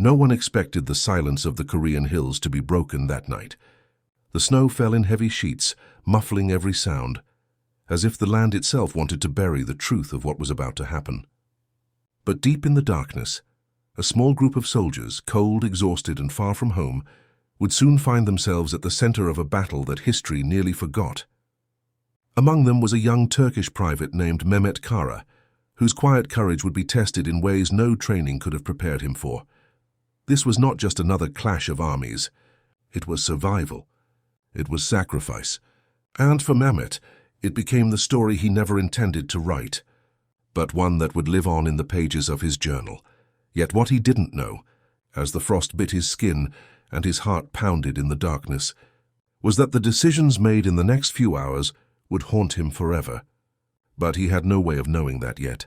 No one expected the silence of the Korean hills to be broken that night. The snow fell in heavy sheets, muffling every sound, as if the land itself wanted to bury the truth of what was about to happen. But deep in the darkness, a small group of soldiers, cold, exhausted, and far from home, would soon find themselves at the center of a battle that history nearly forgot. Among them was a young Turkish private named Mehmet Kara, whose quiet courage would be tested in ways no training could have prepared him for. This was not just another clash of armies. It was survival. It was sacrifice. And for Mehmet, it became the story he never intended to write, but one that would live on in the pages of his journal. Yet what he didn't know, as the frost bit his skin and his heart pounded in the darkness, was that the decisions made in the next few hours would haunt him forever. But he had no way of knowing that yet.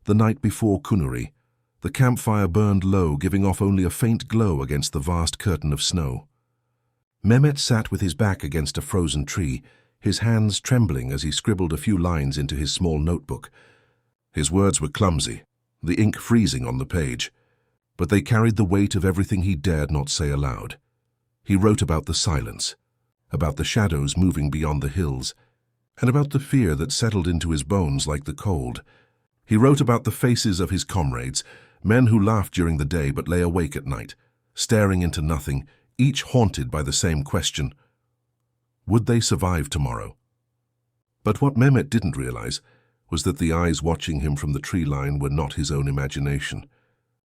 The night before Kunuri, the campfire burned low, giving off only a faint glow against the vast curtain of snow. Mehmet sat with his back against a frozen tree, his hands trembling as he scribbled a few lines into his small notebook. His words were clumsy, the ink freezing on the page, but they carried the weight of everything he dared not say aloud. He wrote about the silence, about the shadows moving beyond the hills, and about the fear that settled into his bones like the cold. He wrote about the faces of his comrades, men who laughed during the day but lay awake at night, staring into nothing, each haunted by the same question: would they survive tomorrow? But what Mehmet didn't realize was that the eyes watching him from the tree line were not his own imagination.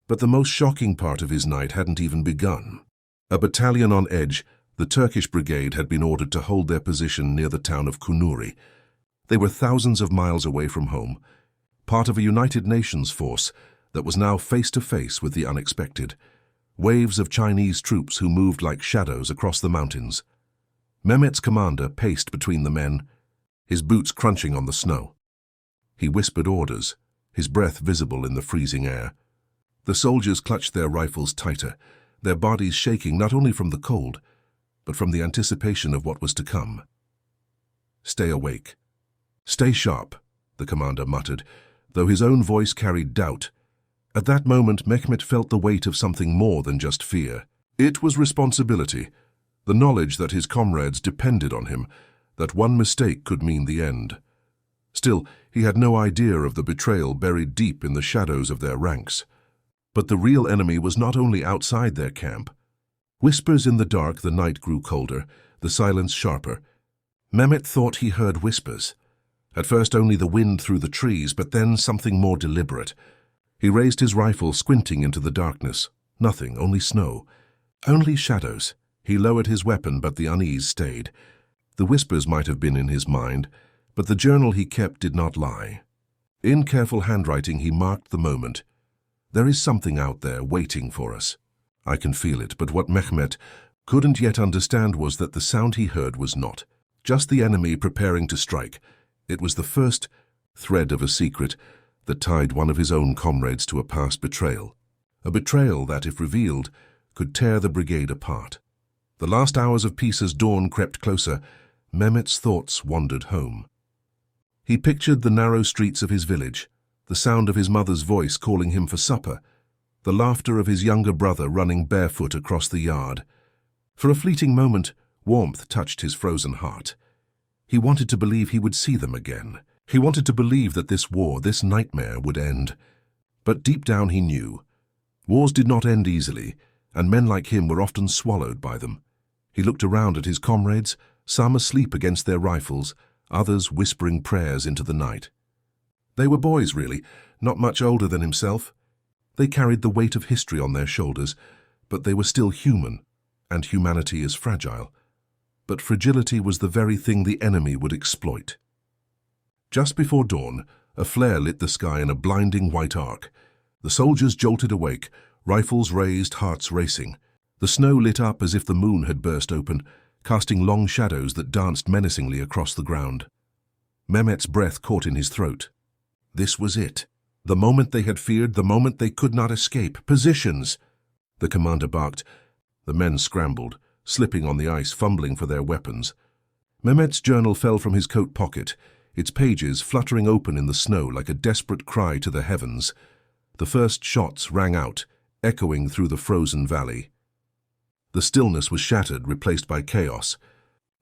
But the most shocking part of his night hadn't even begun. A battalion on edge, the Turkish Brigade, had been ordered to hold their position near the town of Kunuri. They were thousands of miles away from home, part of a United Nations force that was now face to face with the unexpected. Waves of Chinese troops who moved like shadows across the mountains. Mehmet's commander paced between the men, his boots crunching on the snow. He whispered orders, his breath visible in the freezing air. The soldiers clutched their rifles tighter, their bodies shaking not only from the cold, but from the anticipation of what was to come. "Stay awake. Stay sharp," the commander muttered, though his own voice carried doubt. At that moment, Mehmet felt the weight of something more than just fear. It was responsibility, the knowledge that his comrades depended on him, that one mistake could mean the end. Still, he had no idea of the betrayal buried deep in the shadows of their ranks. But the real enemy was not only outside their camp. Whispers in the dark. The night grew colder, the silence sharper. Mehmet thought he heard whispers. At first only the wind through the trees, but then something more deliberate. He raised his rifle, squinting into the darkness. Nothing, only snow. Only shadows. He lowered his weapon, but the unease stayed. The whispers might have been in his mind, but the journal he kept did not lie. In careful handwriting he marked the moment. There is something out there waiting for us. I can feel it, but what Mehmet couldn't yet understand was that the sound he heard was not just the enemy preparing to strike. It was the first thread of a secret that tied one of his own comrades to a past betrayal. A betrayal that, if revealed, could tear the brigade apart. The last hours of peace as dawn crept closer, Mehmet's thoughts wandered home. He pictured the narrow streets of his village, the sound of his mother's voice calling him for supper, the laughter of his younger brother running barefoot across the yard. For a fleeting moment, warmth touched his frozen heart. He wanted to believe he would see them again. He wanted to believe that this war, this nightmare, would end. But deep down he knew. Wars did not end easily, and men like him were often swallowed by them. He looked around at his comrades, some asleep against their rifles, others whispering prayers into the night. They were boys, really, not much older than himself. They carried the weight of history on their shoulders, but they were still human, and humanity is fragile. But fragility was the very thing the enemy would exploit. Just before dawn, a flare lit the sky in a blinding white arc. The soldiers jolted awake, rifles raised, hearts racing. The snow lit up as if the moon had burst open, casting long shadows that danced menacingly across the ground. Mehmet's breath caught in his throat. This was it. The moment they had feared, the moment they could not escape. Positions! The commander barked. The men scrambled, slipping on the ice, fumbling for their weapons. Mehmet's journal fell from his coat pocket, its pages fluttering open in the snow like a desperate cry to the heavens. The first shots rang out, echoing through the frozen valley. The stillness was shattered, replaced by chaos.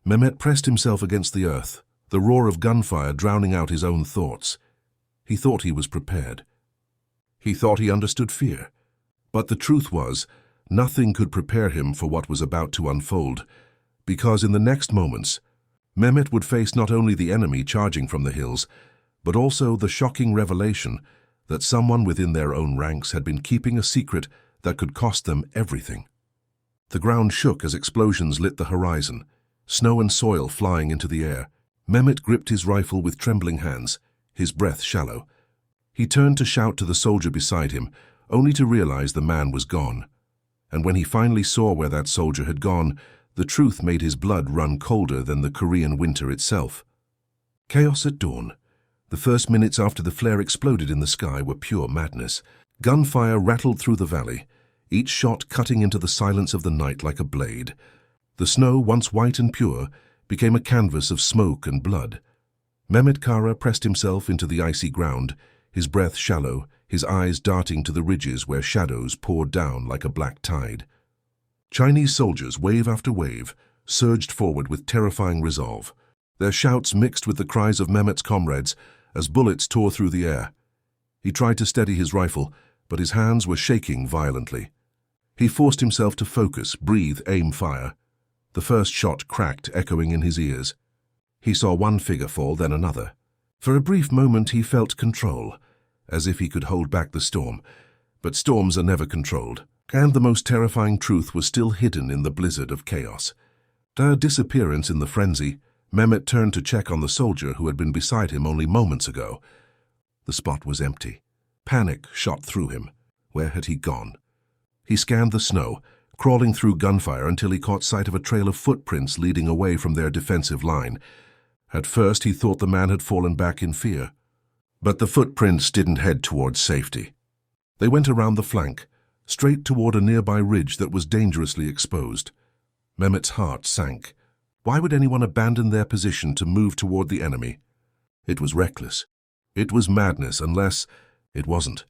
Mehmet pressed himself against the earth, the roar of gunfire drowning out his own thoughts. He thought he was prepared. He thought he understood fear. But the truth was, nothing could prepare him for what was about to unfold, because in the next moments, Mehmet would face not only the enemy charging from the hills, but also the shocking revelation that someone within their own ranks had been keeping a secret that could cost them everything. The ground shook as explosions lit the horizon, snow and soil flying into the air. Mehmet gripped his rifle with trembling hands, his breath shallow. He turned to shout to the soldier beside him, only to realize the man was gone. And when he finally saw where that soldier had gone, the truth made his blood run colder than the Korean winter itself. Chaos at dawn. The first minutes after the flare exploded in the sky were pure madness. Gunfire rattled through the valley, each shot cutting into the silence of the night like a blade. The snow, once white and pure, became a canvas of smoke and blood. Mehmet Kara pressed himself into the icy ground, his breath shallow, his eyes darting to the ridges where shadows poured down like a black tide. Chinese soldiers, wave after wave, surged forward with terrifying resolve. Their shouts mixed with the cries of Mehmet's comrades as bullets tore through the air. He tried to steady his rifle, but his hands were shaking violently. He forced himself to focus, breathe, aim, fire. The first shot cracked, echoing in his ears. He saw one figure fall, then another. For a brief moment he felt control, as if he could hold back the storm. But storms are never controlled, and the most terrifying truth was still hidden in the blizzard of chaos. Their disappearance in the frenzy, Mehmet turned to check on the soldier who had been beside him only moments ago. The spot was empty. Panic shot through him. Where had he gone? He scanned the snow, crawling through gunfire until he caught sight of a trail of footprints leading away from their defensive line. At first he thought the man had fallen back in fear. But the footprints didn't head towards safety. They went around the flank, straight toward a nearby ridge that was dangerously exposed. Mehmet's heart sank. Why would anyone abandon their position to move toward the enemy? It was reckless. It was madness, unless it wasn't.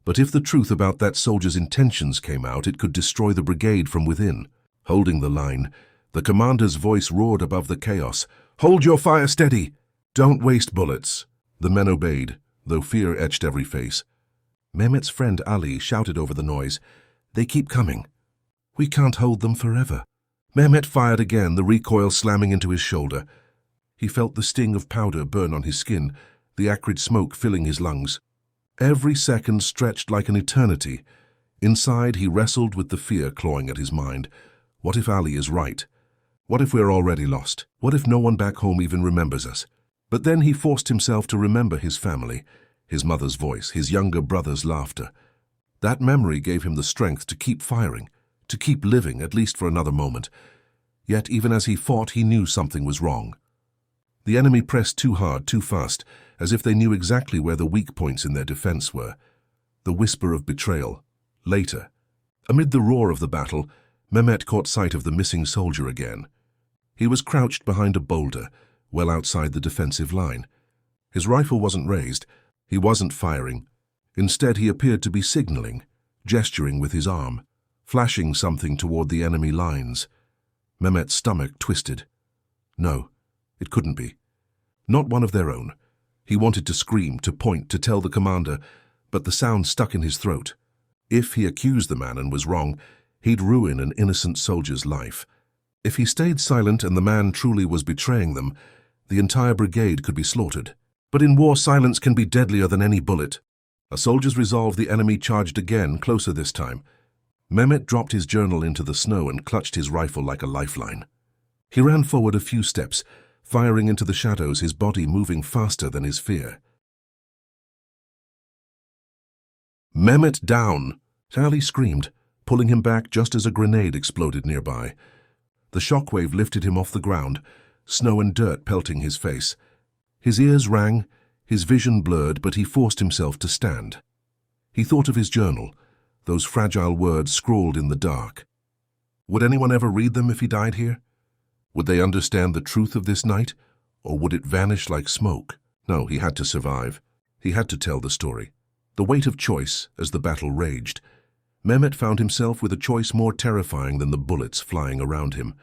But if the truth about that soldier's intentions came out, it could destroy the brigade from within. Holding the line, the commander's voice roared above the chaos. "Hold your fire steady! Don't waste bullets!" The men obeyed, though fear etched every face. Mehmet's friend Ali shouted over the noise, "They keep coming. We can't hold them forever." Mehmet fired again, the recoil slamming into his shoulder. He felt the sting of powder burn on his skin, the acrid smoke filling his lungs. Every second stretched like an eternity. Inside, he wrestled with the fear clawing at his mind. What if Ali is right? What if we're already lost? What if no one back home even remembers us? But then he forced himself to remember his family, his mother's voice, his younger brother's laughter. That memory gave him the strength to keep firing, to keep living, at least for another moment. Yet even as he fought, he knew something was wrong. The enemy pressed too hard, too fast, as if they knew exactly where the weak points in their defense were. The whisper of betrayal. Later, amid the roar of the battle, Mehmet caught sight of the missing soldier again. He was crouched behind a boulder, well outside the defensive line. His rifle wasn't raised. He wasn't firing. Instead, he appeared to be signaling, gesturing with his arm, flashing something toward the enemy lines. Mehmet's stomach twisted. No, it couldn't be. Not one of their own. He wanted to scream, to point, to tell the commander, but the sound stuck in his throat. If he accused the man and was wrong, he'd ruin an innocent soldier's life. If he stayed silent and the man truly was betraying them, the entire brigade could be slaughtered. But in war, silence can be deadlier than any bullet. A soldier's resolve, the enemy charged again, closer this time. Mehmet dropped his journal into the snow and clutched his rifle like a lifeline. He ran forward a few steps, firing into the shadows, his body moving faster than his fear. "Mehmet, down!" Ali screamed, pulling him back just as a grenade exploded nearby. The shockwave lifted him off the ground, snow and dirt pelting his face. His ears rang, his vision blurred, but he forced himself to stand. He thought of his journal, those fragile words scrawled in the dark. Would anyone ever read them if he died here? Would they understand the truth of this night, or would it vanish like smoke? No, he had to survive. He had to tell the story. The weight of choice as the battle raged. Mehmet found himself with a choice more terrifying than the bullets flying around him.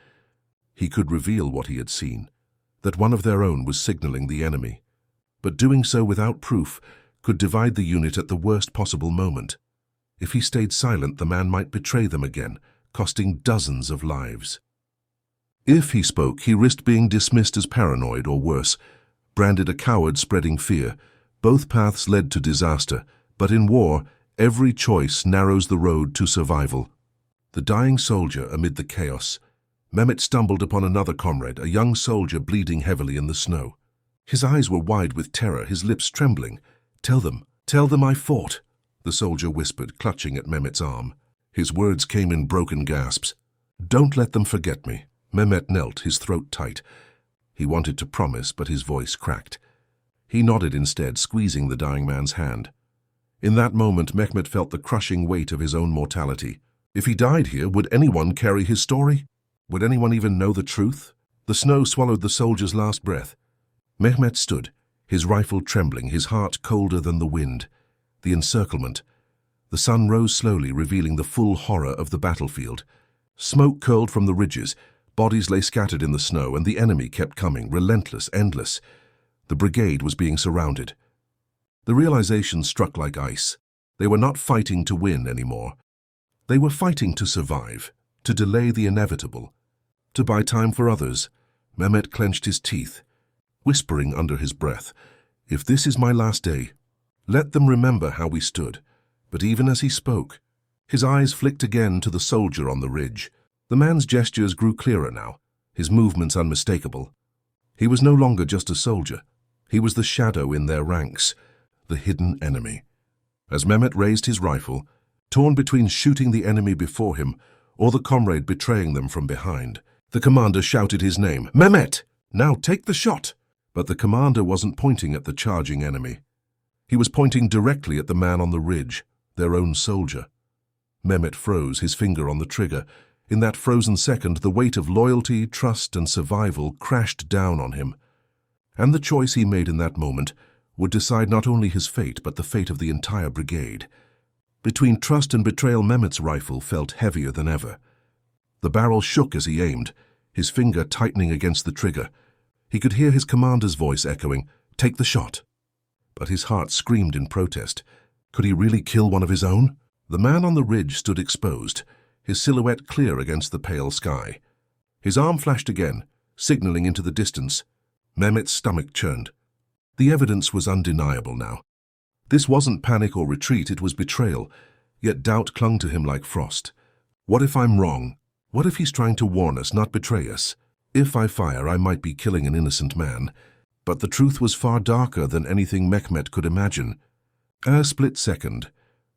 He could reveal what he had seen, that one of their own was signaling the enemy. But doing so without proof could divide the unit at the worst possible moment. If he stayed silent, the man might betray them again, costing dozens of lives. If he spoke, he risked being dismissed as paranoid or worse, branded a coward spreading fear. Both paths led to disaster, but in war, every choice narrows the road to survival. The dying soldier amid the chaos. Mehmet stumbled upon another comrade, a young soldier bleeding heavily in the snow. His eyes were wide with terror, his lips trembling. Tell them I fought," the soldier whispered, clutching at Mehmet's arm. His words came in broken gasps. "Don't let them forget me." Mehmet knelt, his throat tight. He wanted to promise, but his voice cracked. He nodded instead, squeezing the dying man's hand. In that moment, Mehmet felt the crushing weight of his own mortality. If he died here, would anyone carry his story? Would anyone even know the truth? The snow swallowed the soldier's last breath. Mehmet stood, his rifle trembling, his heart colder than the wind. The encirclement. The sun rose slowly, revealing the full horror of the battlefield. Smoke curled from the ridges, bodies lay scattered in the snow, and the enemy kept coming, relentless, endless. The brigade was being surrounded. The realization struck like ice. They were not fighting to win anymore. They were fighting to survive, to delay the inevitable, to buy time for others. Mehmet clenched his teeth, whispering under his breath, "If this is my last day, let them remember how we stood." But even as he spoke, his eyes flicked again to the soldier on the ridge. The man's gestures grew clearer now, his movements unmistakable. He was no longer just a soldier. He was the shadow in their ranks, the hidden enemy. As Mehmet raised his rifle, torn between shooting the enemy before him or the comrade betraying them from behind, the commander shouted his name, "Mehmet! Now take the shot!" But the commander wasn't pointing at the charging enemy. He was pointing directly at the man on the ridge, their own soldier. Mehmet froze, his finger on the trigger. In that frozen second, the weight of loyalty, trust, and survival crashed down on him. And the choice he made in that moment would decide not only his fate, but the fate of the entire brigade. Between trust and betrayal, Mehmet's rifle felt heavier than ever. The barrel shook as he aimed, his finger tightening against the trigger. He could hear his commander's voice echoing, "Take the shot." But his heart screamed in protest. Could he really kill one of his own? The man on the ridge stood exposed, his silhouette clear against the pale sky. His arm flashed again, signaling into the distance. Mehmet's stomach churned. The evidence was undeniable now. This wasn't panic or retreat, it was betrayal, yet doubt clung to him like frost. What if I'm wrong? What if he's trying to warn us, not betray us? If I fire, I might be killing an innocent man. But the truth was far darker than anything Mehmet could imagine. A split second.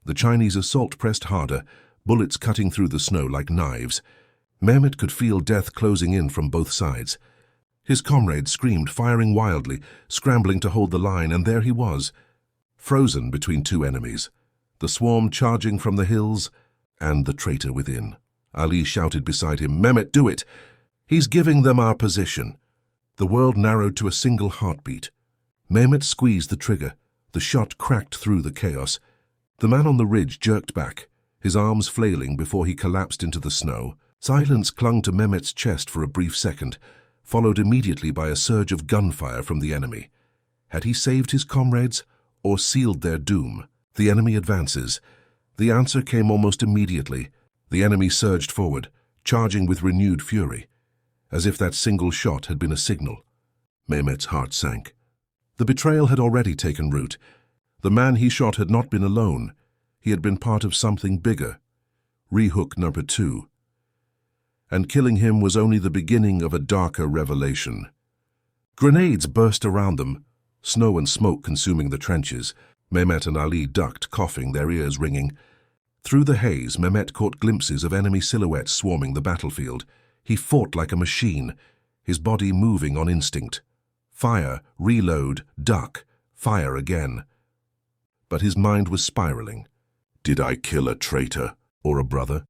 The Chinese assault pressed harder, bullets cutting through the snow like knives. Mehmet could feel death closing in from both sides. His comrades screamed, firing wildly, scrambling to hold the line, and there he was, frozen between two enemies, the swarm charging from the hills and the traitor within. Ali shouted beside him, "Mehmet, do it! He's giving them our position." The world narrowed to a single heartbeat. Mehmet squeezed the trigger. The shot cracked through the chaos. The man on the ridge jerked back, his arms flailing before he collapsed into the snow. Silence clung to Mehmet's chest for a brief second, followed immediately by a surge of gunfire from the enemy. Had he saved his comrades or sealed their doom? The enemy advances. The answer came almost immediately. The enemy surged forward, charging with renewed fury, as if that single shot had been a signal. Mehmet's heart sank. The betrayal had already taken root. The man he shot had not been alone. He had been part of something bigger. Rehook number 2. And killing him was only the beginning of a darker revelation. Grenades burst around them, snow and smoke consuming the trenches. Mehmet and Ali ducked, coughing, their ears ringing. Through the haze, Mehmet caught glimpses of enemy silhouettes swarming the battlefield. He fought like a machine, his body moving on instinct. Fire, reload, duck, fire again. But his mind was spiraling. Did I kill a traitor or a brother?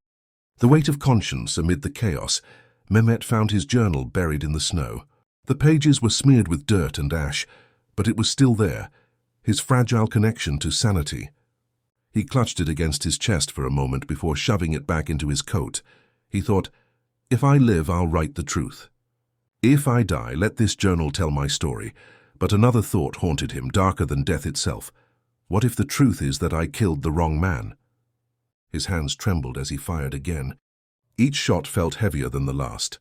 The weight of conscience amid the chaos. Mehmet found his journal buried in the snow. The pages were smeared with dirt and ash, but it was still there, his fragile connection to sanity. He clutched it against his chest for a moment before shoving it back into his coat. He thought, "If I live, I'll write the truth. If I die, let this journal tell my story." But another thought haunted him, darker than death itself. What if the truth is that I killed the wrong man? His hands trembled as he fired again. Each shot felt heavier than the last.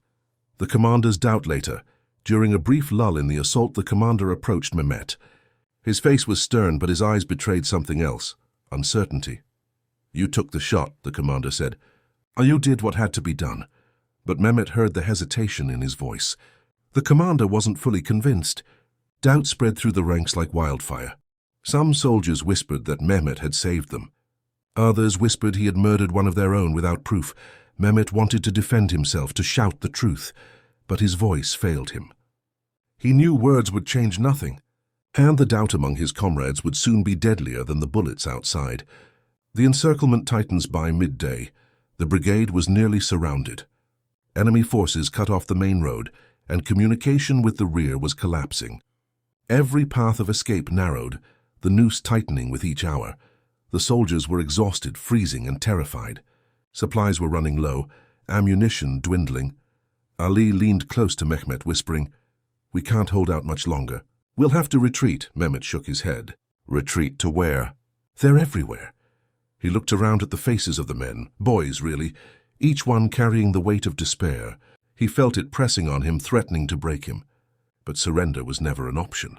The commander's doubt later. During a brief lull in the assault, the commander approached Mehmet. His face was stern, but his eyes betrayed something else, uncertainty. "You took the shot," the commander said. "You did what had to be done." But Mehmet heard the hesitation in his voice. The commander wasn't fully convinced. Doubt spread through the ranks like wildfire. Some soldiers whispered that Mehmet had saved them. Others whispered he had murdered one of their own without proof. Mehmet wanted to defend himself, to shout the truth, but his voice failed him. He knew words would change nothing, and the doubt among his comrades would soon be deadlier than the bullets outside. The encirclement tightens by midday. The brigade was nearly surrounded. Enemy forces cut off the main road, and communication with the rear was collapsing. Every path of escape narrowed, the noose tightening with each hour. The soldiers were exhausted, freezing, and terrified. Supplies were running low, ammunition dwindling. Ali leaned close to Mehmet, whispering, "We can't hold out much longer." "We'll have to retreat," Mehmet shook his head. "Retreat to where?" "They're everywhere." He looked around at the faces of the men, boys really, each one carrying the weight of despair. He felt it pressing on him, threatening to break him. But surrender was never an option,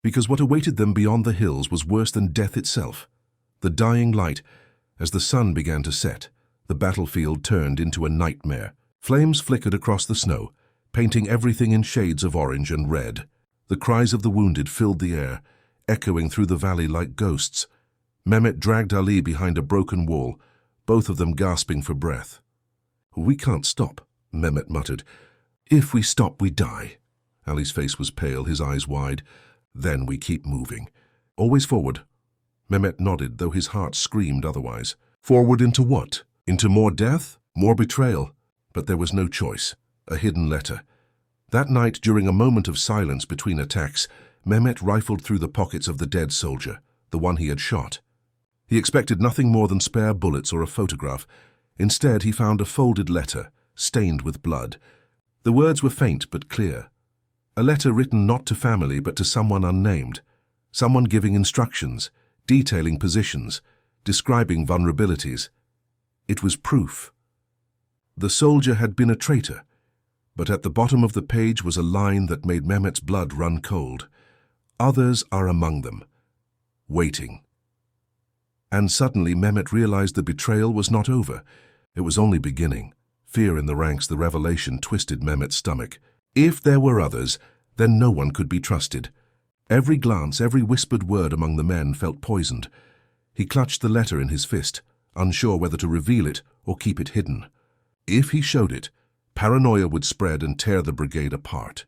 because what awaited them beyond the hills was worse than death itself. The dying light, as the sun began to set, the battlefield turned into a nightmare. Flames flickered across the snow, painting everything in shades of orange and red. The cries of the wounded filled the air, echoing through the valley like ghosts. Mehmet dragged Ali behind a broken wall, both of them gasping for breath. "We can't stop," Mehmet muttered. "If we stop, we die." Ali's face was pale, his eyes wide. "Then we keep moving. Always forward." Mehmet nodded, though his heart screamed otherwise. Forward into what? Into more death? More betrayal? But there was no choice. A hidden letter. That night, during a moment of silence between attacks, Mehmet rifled through the pockets of the dead soldier, the one he had shot. He expected nothing more than spare bullets or a photograph. Instead, he found a folded letter, stained with blood. The words were faint but clear. A letter written not to family but to someone unnamed. Someone giving instructions, detailing positions, describing vulnerabilities. It was proof. The soldier had been a traitor, but at the bottom of the page was a line that made Mehmet's blood run cold. "Others are among them, waiting." And suddenly Mehmet realized the betrayal was not over. It was only beginning. Fear in the ranks, the revelation twisted Mehmet's stomach. If there were others, then no one could be trusted. Every glance, every whispered word among the men felt poisoned. He clutched the letter in his fist, unsure whether to reveal it or keep it hidden. If he showed it, paranoia would spread and tear the brigade apart.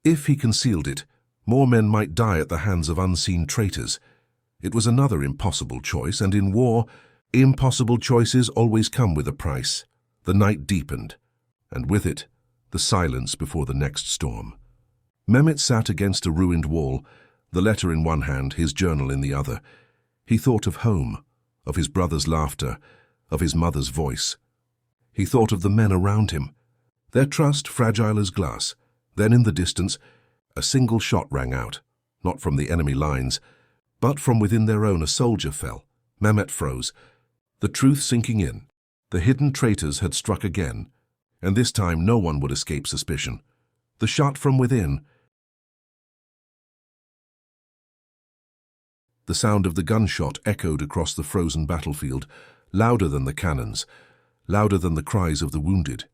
If he concealed it, more men might die at the hands of unseen traitors. It was another impossible choice, and in war, impossible choices always come with a price. The night deepened, and with it, the silence before the next storm. Mehmet sat against a ruined wall, the letter in one hand, his journal in the other. He thought of home, of his brother's laughter, of his mother's voice. He thought of the men around him, their trust fragile as glass. Then in the distance, a single shot rang out, not from the enemy lines, but from within their own. A soldier fell. Mehmet froze, the truth sinking in. The hidden traitors had struck again, and this time no one would escape suspicion. The shot from within. The sound of the gunshot echoed across the frozen battlefield, louder than the cannons, louder than the cries of the wounded.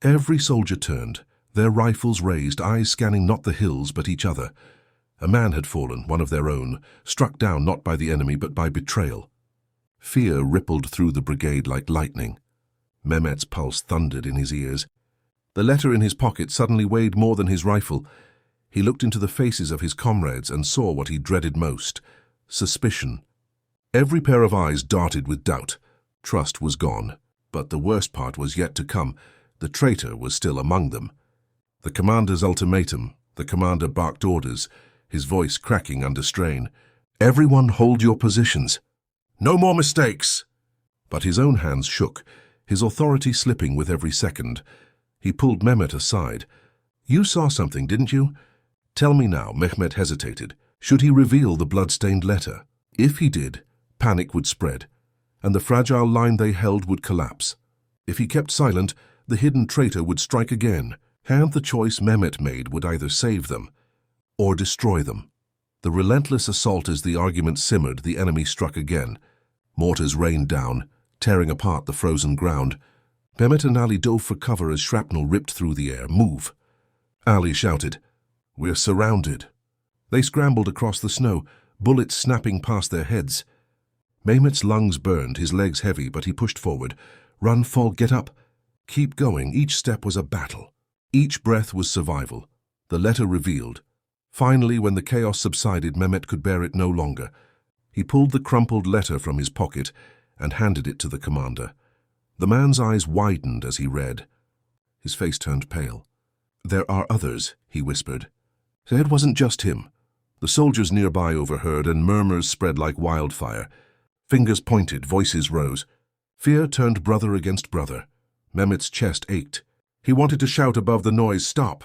Every soldier turned, their rifles raised, eyes scanning not the hills but each other. A man had fallen, one of their own, struck down not by the enemy but by betrayal. Fear rippled through the brigade like lightning. Mehmet's pulse thundered in his ears. The letter in his pocket suddenly weighed more than his rifle. He looked into the faces of his comrades and saw what he dreaded most: suspicion. Every pair of eyes darted with doubt. Trust was gone, but the worst part was yet to come. The traitor was still among them. The commander's ultimatum. The commander barked orders, his voice cracking under strain. "Everyone hold your positions." No more mistakes! But his own hands shook, his authority slipping with every second. He pulled Mehmet aside. You saw something, didn't you? Tell me now. Mehmet hesitated. Should he reveal the blood-stained letter? If he did, panic would spread, and the fragile line they held would collapse. If he kept silent, the hidden traitor would strike again, and the choice Mehmet made would either save them or destroy them. The relentless assault as the argument simmered, the enemy struck again. Mortars rained down, tearing apart the frozen ground. Mehmet and Ali dove for cover as shrapnel ripped through the air. Move! Ali shouted. We're surrounded. They scrambled across the snow, bullets snapping past their heads. Mehmet's lungs burned, his legs heavy, but he pushed forward. Run, fall, get up. Keep going. Each step was a battle. Each breath was survival. The letter revealed. Finally, when the chaos subsided, Mehmet could bear it no longer. He pulled the crumpled letter from his pocket and handed it to the commander. The man's eyes widened as he read. His face turned pale. There are others, he whispered. It wasn't just him. The soldiers nearby overheard, and murmurs spread like wildfire. Fingers pointed, voices rose. Fear turned brother against brother. Mehmet's chest ached. He wanted to shout above the noise, "Stop!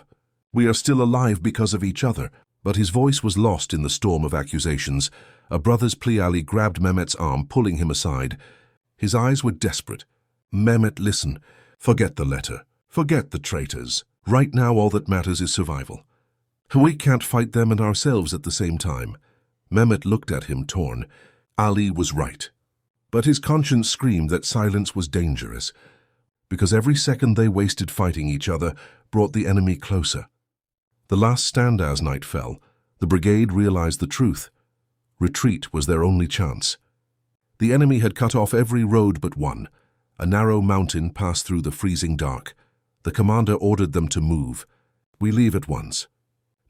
We are still alive because of each other." But his voice was lost in the storm of accusations. A brother's plea. Ali grabbed Mehmet's arm, pulling him aside. His eyes were desperate. Mehmet, listen. Forget the letter. Forget the traitors. Right now all that matters is survival. We can't fight them and ourselves at the same time. Mehmet looked at him, torn. Ali was right. But his conscience screamed that silence was dangerous, because every second they wasted fighting each other brought the enemy closer. The last stand as night fell. The brigade realized the truth. Retreat was their only chance. The enemy had cut off every road but one. A narrow mountain passed through the freezing dark. The commander ordered them to move. We leave at once.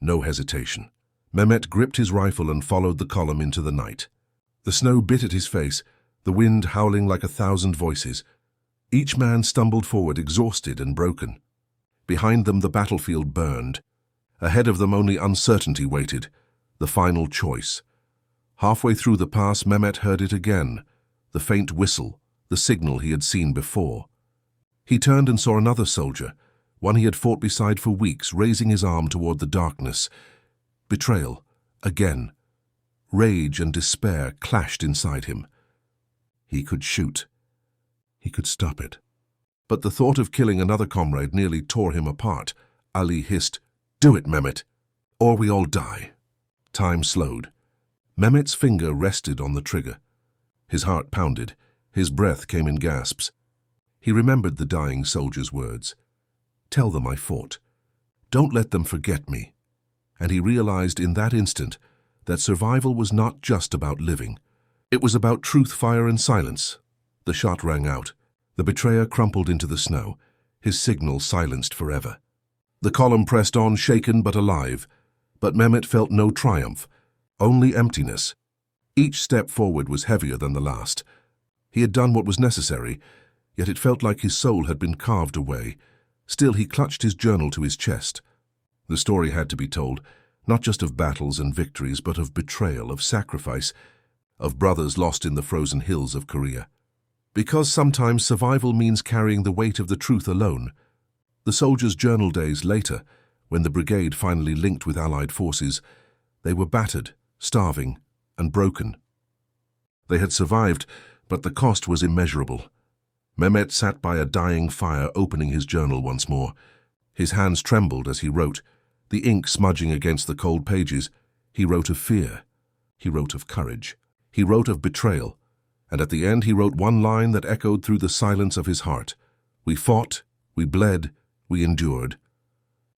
No hesitation. Mehmet gripped his rifle and followed the column into the night. The snow bit at his face, the wind howling like 1,000 voices. Each man stumbled forward, exhausted and broken. Behind them the battlefield burned. Ahead of them only uncertainty waited, the final choice. Halfway through the pass, Mehmet heard it again, the faint whistle, the signal he had seen before. He turned and saw another soldier, one he had fought beside for weeks, raising his arm toward the darkness. Betrayal, again. Rage and despair clashed inside him. He could shoot. He could stop it. But the thought of killing another comrade nearly tore him apart. Ali hissed, "Do it, Mehmet, or we all die." Time slowed. Mehmet's finger rested on the trigger. His heart pounded. His breath came in gasps. He remembered the dying soldier's words. "Tell them I fought. Don't let them forget me." And he realized in that instant that survival was not just about living. It was about truth, fire, and silence. The shot rang out. The betrayer crumpled into the snow, his signal silenced forever. The column pressed on, shaken but alive. But Mehmet felt no triumph, only emptiness. Each step forward was heavier than the last. He had done what was necessary, yet it felt like his soul had been carved away. Still, he clutched his journal to his chest. The story had to be told, not just of battles and victories, but of betrayal, of sacrifice, of brothers lost in the frozen hills of Korea. Because sometimes survival means carrying the weight of the truth alone. The soldiers' journal days later, when the brigade finally linked with Allied forces, they were battered, starving, and broken. They had survived, but the cost was immeasurable. Mehmet sat by a dying fire, opening his journal once more. His hands trembled as he wrote, the ink smudging against the cold pages. He wrote of fear. He wrote of courage. He wrote of betrayal. And at the end he wrote one line that echoed through the silence of his heart. We fought, we bled, we endured.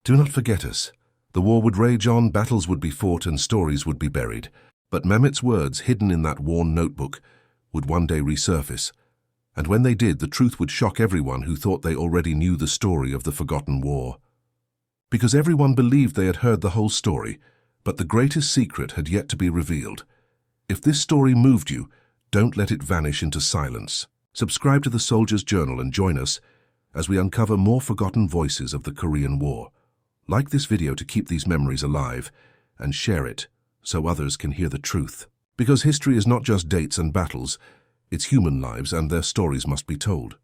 Do not forget us. The war would rage on, battles would be fought, and stories would be buried. But Mehmet's words, hidden in that worn notebook, would one day resurface. And when they did, the truth would shock everyone who thought they already knew the story of the forgotten war. Because everyone believed they had heard the whole story, but the greatest secret had yet to be revealed. If this story moved you, don't let it vanish into silence. Subscribe to the Soldier's Journal and join us as we uncover more forgotten voices of the Korean War. Like this video to keep these memories alive, and share it so others can hear the truth. Because history is not just dates and battles, it's human lives and their stories must be told.